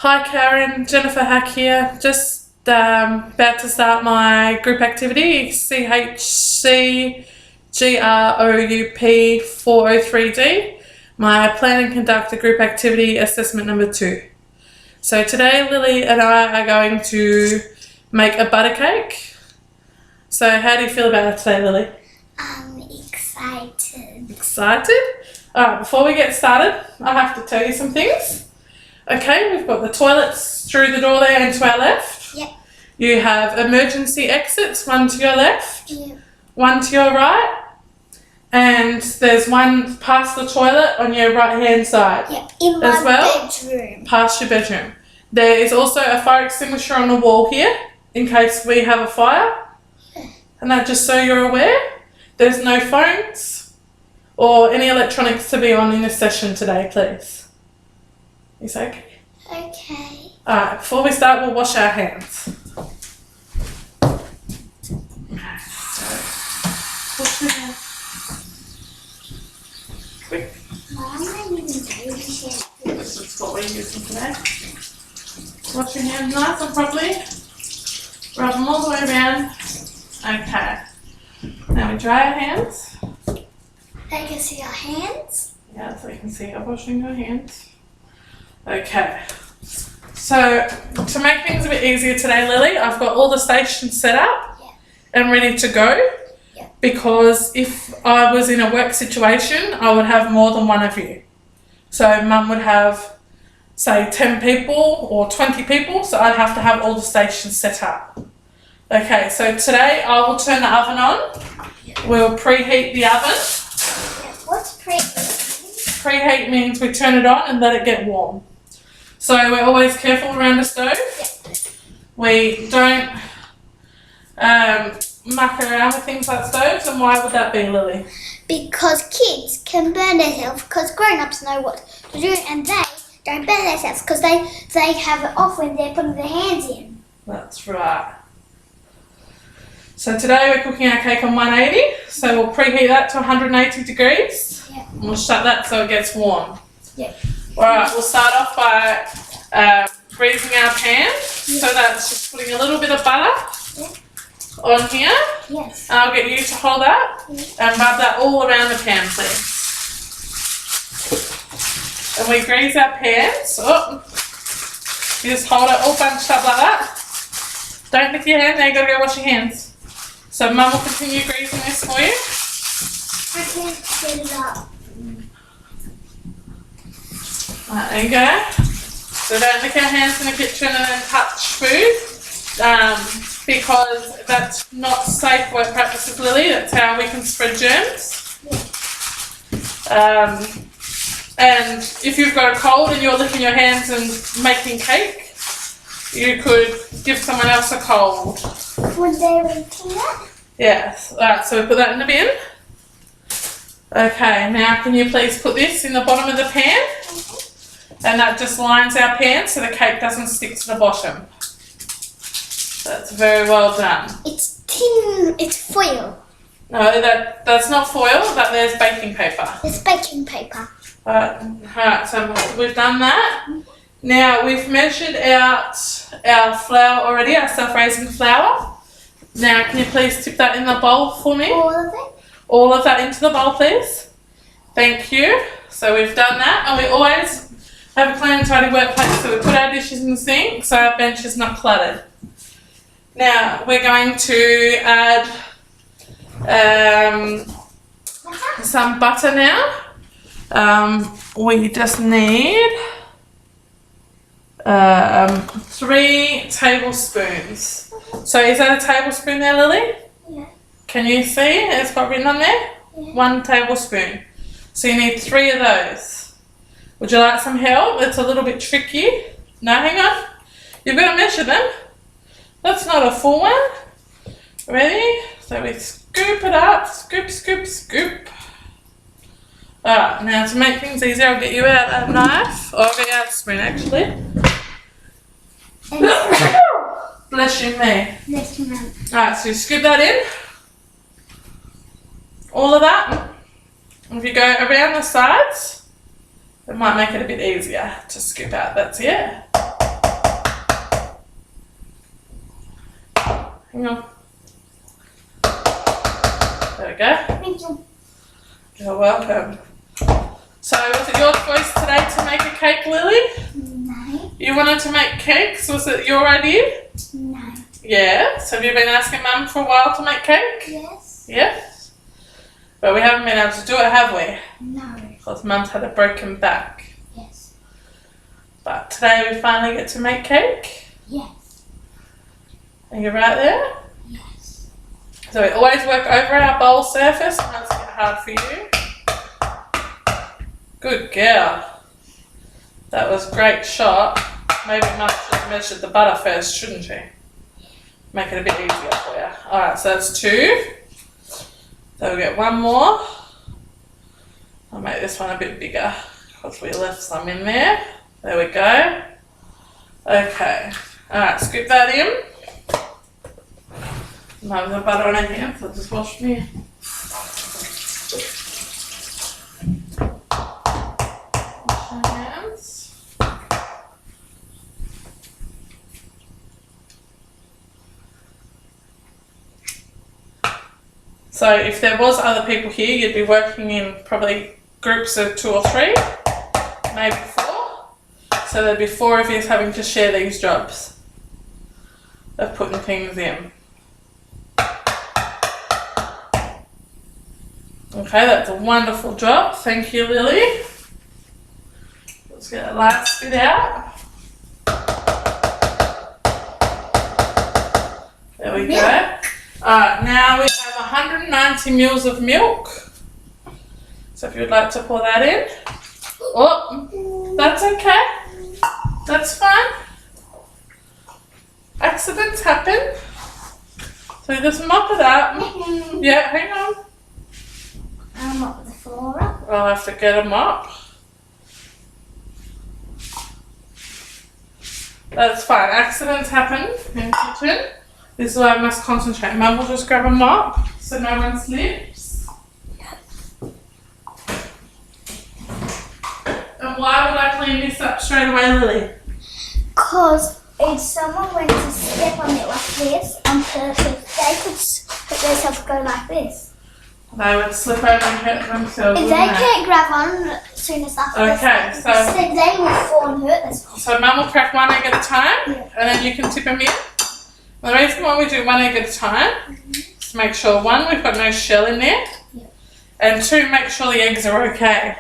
Hi Karen, Jennifer Hack here. Just about to start my group activity, CHCGROUP403D, my plan and conduct a group activity assessment number 2. So today Lily and I are going to make a butter cake. So how do you feel about it today, Lily? I'm excited. Excited? Alright, before we get started, I have to tell you some things. Okay, we've got the toilets through the door there and to our left. Yep. You have emergency exits, one to your left, Yep. one to your right, and there's one past the toilet on your right hand side. Yep. In my bedroom. Past your bedroom. There is also a fire extinguisher on the wall here in case we have a fire. And that just so you're aware, there's no phones or any electronics to be on in this session today, please. Is that okay? Okay. Alright, before we start, we'll wash our hands. Okay, so wash your hands. Quick. Why am I using baby shampoo? This is what we're using today. Wash your hands nice and properly. Rub them all the way around. Okay. Now we dry our hands. They can see our hands. Yeah, so you can see I'm washing your hands. Okay. So to make things a bit easier today, Lily, I've got all the stations set up and ready to go. Yeah. Because if I was in a work situation, I would have more than one of you. So Mum would have, say, 10 people or 20 people, so I'd have to have all the stations set up. Okay, so today I will turn the oven on. We'll preheat the oven. Yeah. What's preheat? Preheat means we turn it on and let it get warm. So we're always careful around the stove. Yeah. We don't muck around with things like stoves. And why would that be, Lily? Because kids can burn themselves because grown-ups know what to do and they don't burn themselves because they have it off when they're putting their hands in. That's right. So today we're cooking our cake on 180. So we'll preheat that to 180 degrees. Yeah. And we'll shut that so it gets warm. Yeah. Alright, we'll start off by greasing our pan. So that's just putting a little bit of butter on here. Yes. And I'll get you to hold that and rub that all around the pan, please. And we grease our pans. Oh, you just hold it all bunched up like that. Don't lick your hand, now you've got to go wash your hands. So Mum will continue greasing this for you. I can't get it up. Right, there you go. So don't lick our hands in the kitchen and then touch food because that's not safe work practices, Lily. That's how we can spread germs. And if you've got a cold and you're licking your hands and making cake, you could give someone else a cold. Would they eating it? Yes. Alright, so we put that in the bin. Okay, now can you please put this in the bottom of the pan? And that just lines our pan so the cake doesn't stick to the bottom. That's very well done. It's tin, it's foil. No, that's not foil, that there's baking paper. It's baking paper. Alright, so we've done that. Now we've measured out our flour already, our self-raising flour. Now can you please tip that in the bowl for me? All of it? All of that into the bowl, please. Thank you. So we've done that, and we always have a clean and tidy workplace, so we put our dishes in the sink so our bench is not cluttered. Now we're going to add some butter now. We just need 3 tablespoons. So is that a tablespoon there, Lily? Yeah. Can you see? It's got written on there? Yeah. 1 tablespoon. So you need 3 of those. Would you like some help? It's a little bit tricky. No, hang on. You've got to measure them. That's not a full one. Ready? So we scoop it up. Scoop, scoop, scoop. Alright, now to make things easier, I'll get you out a knife. Or I'll get you out a spoon, actually. Bless you, me. Yes, ma'am. Alright, so you scoop that in. All of that. If you go around the sides, it might make it a bit easier to scoop out. That's it. Hang on. There we go. Thank you. You're welcome. So was it your choice today to make a cake, Lily? No. You wanted to make cakes? Was it your idea? No. Yes. Have you been asking Mum for a while to make cake? Yes. Yes. But we haven't been able to do it, have we? No. Because Mum's had a broken back. Yes. But today we finally get to make cake. Yes. Are you right there? Yes. So we always work over our bowl surface. Sometimes it's a bit hard for you. Good girl. That was a great shot. Maybe Mum should have measured the butter first, shouldn't she? Make it a bit easier for you. Alright, so that's 2. So we'll get 1 more. I'll make this one a bit bigger because we left some in there. There we go. Okay. Alright, scoop that in. Mum's got butter on her hands, so just wash me. Wash your hands. So if there was other people here, you'd be working in probably groups of 2 or 3, maybe 4. So there'd be 4 of you having to share these jobs of putting things in. Okay, that's a wonderful job. Thank you, Lily. Let's get that last bit out. There we go. Alright, now we have 190 mils of milk. So if you'd like to pour that in. Oh, that's okay. That's fine. Accidents happen. So you just mop it up. Yeah, hang on. I'll mop the floor up. I'll have to get a mop. That's fine. Accidents happen in the kitchen. This is why I must concentrate. Mum will just grab a mop so no one slips. And why would I clean this up straight away, Lily? Because if someone went to step on it like this on purpose, they could put themselves go like this. They would slip over and hurt themselves. If they can't grab on as soon as that, Okay, so they will fall and hurt themselves. So Mum will crack 1 egg at a time, Yeah. and then you can tip them in. The reason why we do 1 egg at a time is to make sure 1, we've got no shell in there, and 2, make sure the eggs are okay.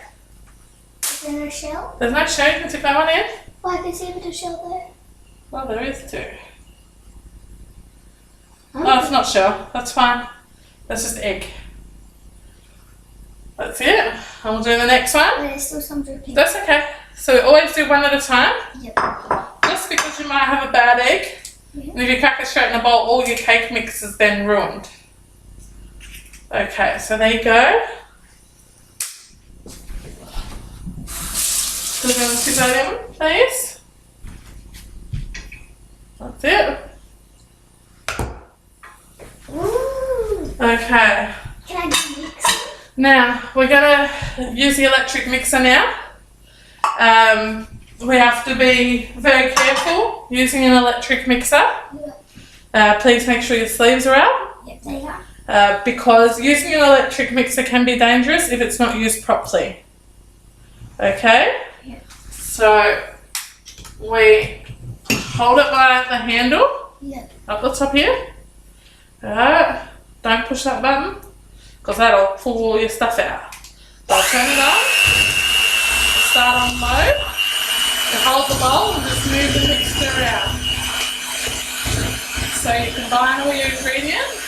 Is there no shell? There's no shell, you can tip that one in. Well, I can see a bit of shell there. Well, there is 2. Oh, it's not shell, that's fine. That's just egg. That's it. And we'll do the next one. There's still some dripping. That's okay. So we always do 1 at a time. Yep. Just because you might have a bad egg. And if you crack it straight in the bowl, all your cake mix is then ruined. Okay, so there you go. So we're going to tip that in, please. That's it. Ooh. Okay. Can I do mix? Now, we're going to use the electric mixer now. We have to be very careful using an electric mixer. Please make sure your sleeves are out. Yep, they are. Because using an electric mixer can be dangerous if it's not used properly. Okay? Yep. So, we hold it by the handle, Yep. up the top here. Alright, don't push that button, because that'll pull all your stuff out. So I'll turn it on, start on low, and hold the bowl and just move the mixture out. So you combine all your ingredients.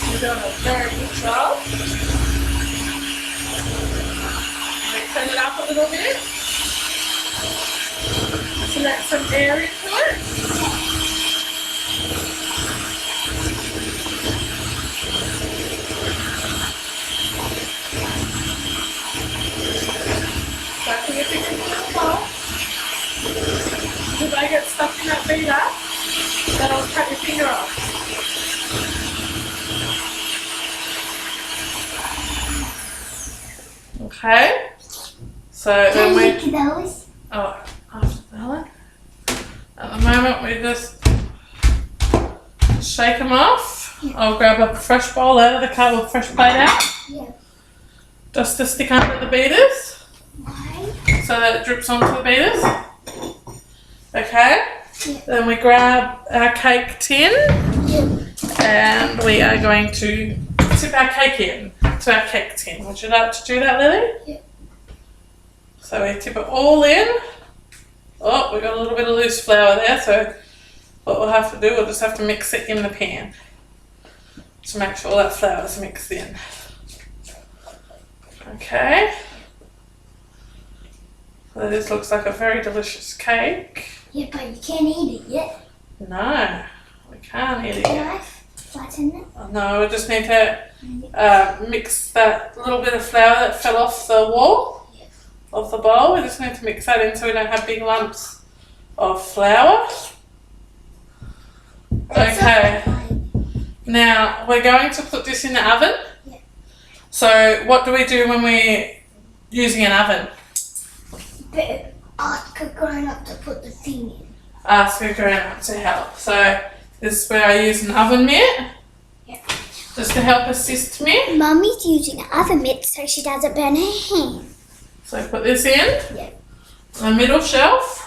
You're doing a very good job. Turn it up a little bit. So let some air into it. Start to get it into the bowl. If I get stuck in that beater, that'll cut your finger off. Okay. So then we... Can you lick those? Oh, after that. At the moment we just shake them off. Yeah. I'll grab a fresh bowl out of the cup with fresh plate out. Yeah. Just to stick under the beaters. Why? So that it drips onto the beaters. Okay. Yeah. Then we grab our cake tin Yeah. and we are going to tip our cake in to our cake tin. Would you like to do that, Lily? Yeah. So we tip it all in. Oh, we got a little bit of loose flour there, so what we'll have to do, we'll just have to mix it in the pan to make sure all that flour is mixed in. Okay. So this looks like a very delicious cake. Yeah, but you can't eat it yet. No, we can't eat it Can yet. I flatten it? No, we just need to mix that little bit of flour that fell off the wall of the bowl. We just need to mix that in so we don't have big lumps of flour. Okay, now we're going to put this in the oven. Yeah. So what do we do when we're using an oven? But ask a grown up to put the thing in. Ask a grown-up to help. So this is where I use an oven mitt. Yeah. Just to help assist me. Mummy's using an oven mitt so she doesn't burn her hand. So put this in. Yeah. The middle shelf.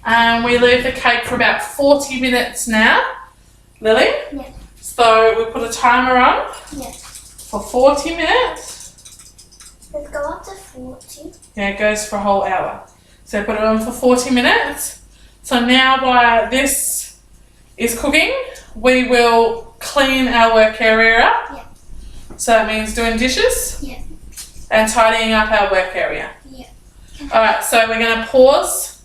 And we leave the cake for about 40 minutes now. Lily? Yeah. So we put a timer on Yeah. for 40 minutes. Let's go up to 40. Yeah, it goes for a whole hour. So put it on for 40 minutes. So now while this is cooking, we will clean our work area up. Yeah. So that means doing dishes. Yeah. And tidying up our work area. Yeah. Alright, so we're going to pause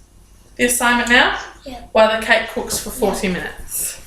the assignment now Yeah. while the cake cooks for 40 minutes.